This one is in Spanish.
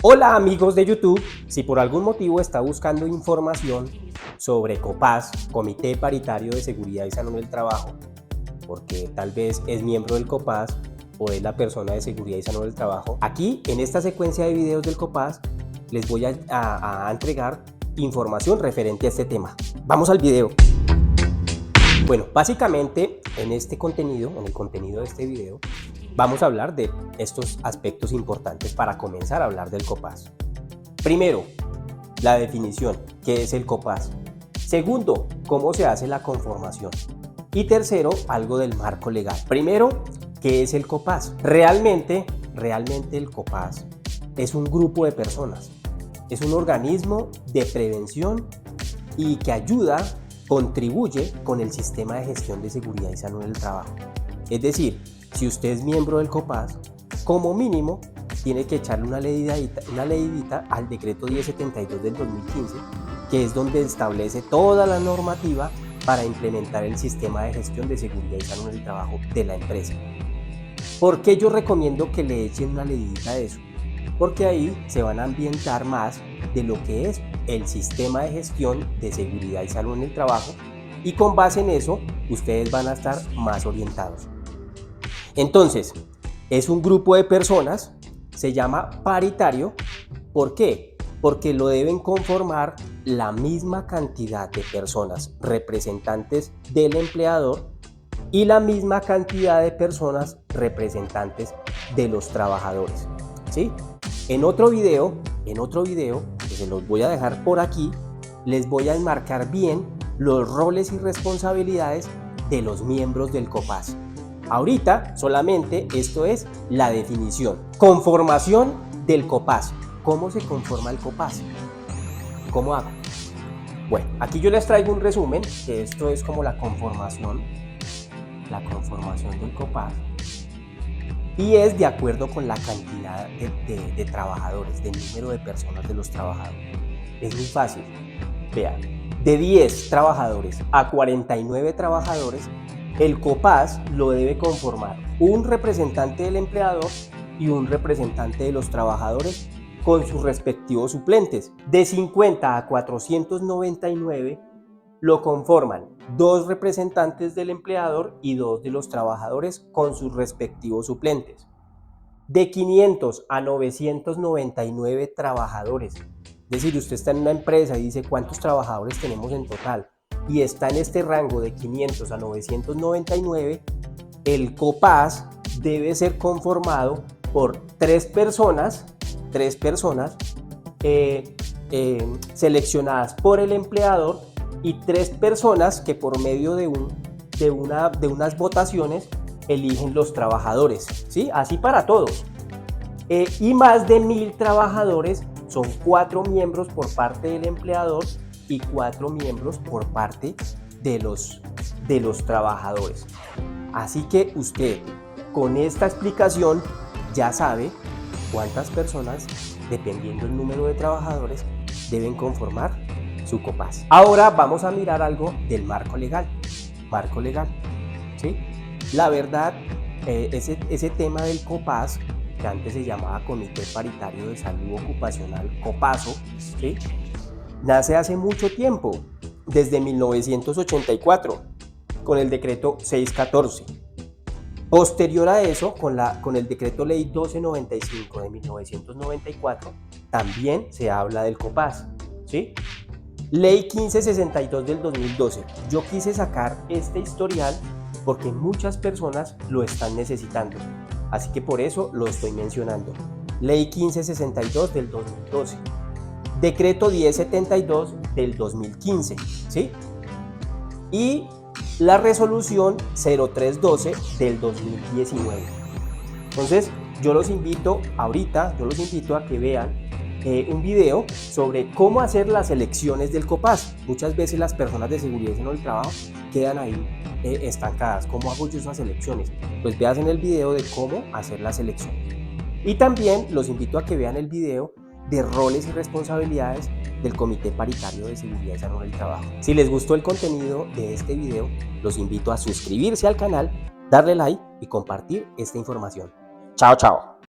Hola amigos de YouTube, si por algún motivo está buscando información sobre COPAS, Comité Paritario de Seguridad y Salud en el Trabajo, porque tal vez es miembro del COPAS o es la persona de Seguridad y Salud en el Trabajo, aquí en esta secuencia de videos del COPAS les voy a entregar información referente a este tema. Vamos al video. Bueno, básicamente en el contenido de este video, vamos a hablar de estos aspectos importantes para comenzar a hablar del COPAS. Primero, la definición, ¿qué es el COPAS? Segundo, cómo se hace la conformación. Y tercero, algo del marco legal. Primero, ¿qué es el COPAS? Realmente el COPAS es un grupo de personas, es un organismo de prevención y que contribuye con el sistema de gestión de seguridad y salud en el trabajo. Es decir, si usted es miembro del COPAS, como mínimo tiene que echarle una leidita al decreto 1072 del 2015, que es donde establece toda la normativa para implementar el sistema de gestión de seguridad y salud en el trabajo de la empresa. ¿Por qué yo recomiendo que le echen una leidita de eso? Porque ahí se van a ambientar más de lo que es el sistema de gestión de seguridad y salud en el trabajo, y con base en eso ustedes van a estar más orientados. Entonces, es un grupo de personas, se llama paritario. ¿Por qué? Porque lo deben conformar la misma cantidad de personas representantes del empleador y la misma cantidad de personas representantes de los trabajadores, ¿sí? En otro video, que se los voy a dejar por aquí, les voy a enmarcar bien los roles y responsabilidades de los miembros del COPAS. Ahorita solamente esto es la definición. Conformación del COPAS. ¿Cómo se conforma el COPAS? ¿Cómo hago? Bueno, aquí yo les traigo un resumen, que esto es como la conformación del COPAS, y es de acuerdo con la cantidad de trabajadores, del número de personas de los trabajadores. Es muy fácil. Vean, de 10 trabajadores a 49 trabajadores, el COPAS lo debe conformar un representante del empleador y un representante de los trabajadores con sus respectivos suplentes. De 50 a 499 lo conforman 2 representantes del empleador y 2 de los trabajadores con sus respectivos suplentes. De 500 a 999 trabajadores. Es decir, usted está en una empresa y dice cuántos trabajadores tenemos en total y está en este rango de 500 a 999, el COPAS debe ser conformado por 3 personas seleccionadas por el empleador y 3 personas que por medio de unas votaciones eligen los trabajadores, ¿sí? Así para todos. Y más de 1000 trabajadores, son 4 miembros por parte del empleador y 4 miembros por parte de los trabajadores. Así que usted con esta explicación ya sabe cuántas personas, dependiendo del número de trabajadores, deben conformar su COPAS. Ahora vamos a mirar algo del marco legal. ¿Sí? La verdad, ese tema del COPAS, que antes se llamaba Comité Paritario de Salud Ocupacional, COPASO, ¿sí?, nace hace mucho tiempo, desde 1984, con el decreto 614. Posterior a eso, con el decreto ley 1295 de 1994, también se habla del COPAS, ¿sí? Ley 1562 del 2012. Yo quise sacar este historial porque muchas personas lo están necesitando, así que por eso lo estoy mencionando. Ley 1562 del 2012. Decreto 1072 del 2015, ¿sí? Y la resolución 0312 del 2019. Entonces, yo los invito a que vean un video sobre cómo hacer las elecciones del COPAS. Muchas veces las personas de seguridad y salud del trabajo quedan ahí estancadas. ¿Cómo hago yo esas elecciones? Pues vean en el video de cómo hacer las elecciones. Y también los invito a que vean el video de roles y responsabilidades del Comité Paritario de Seguridad y Salud del Trabajo. Si les gustó el contenido de este video, los invito a suscribirse al canal, darle like y compartir esta información. Chao, chao.